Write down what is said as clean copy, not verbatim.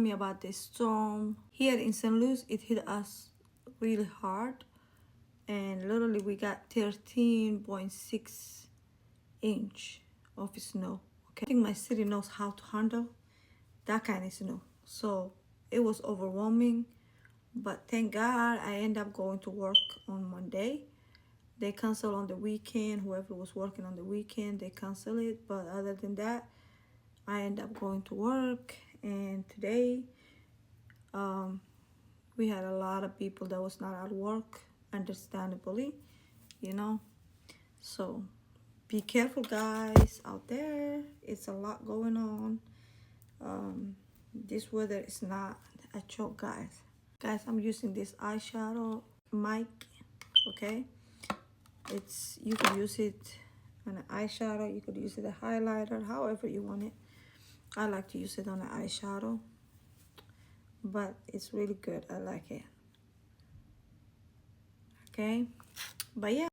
me about the storm. Here in St. Louis, it hit us really hard. And literally we got 13.6 inch of snow. Okay, I think my city knows how to handle that kind of snow. So it was overwhelming. But thank God I ended up going to work on Monday. They canceled on the weekend. Whoever was working on the weekend, they canceled it. But other than that, I ended up going to work. And today, we had a lot of people that was not at work, understandably, you know. So be careful, guys, out there. It's a lot going on. This weather is not a joke, guys. Guys, I'm using this eyeshadow mic, okay? You could use it on an eyeshadow, you could use it a highlighter, however you want it. I like to use it on an eyeshadow, but it's really good. I like it. Okay, but yeah.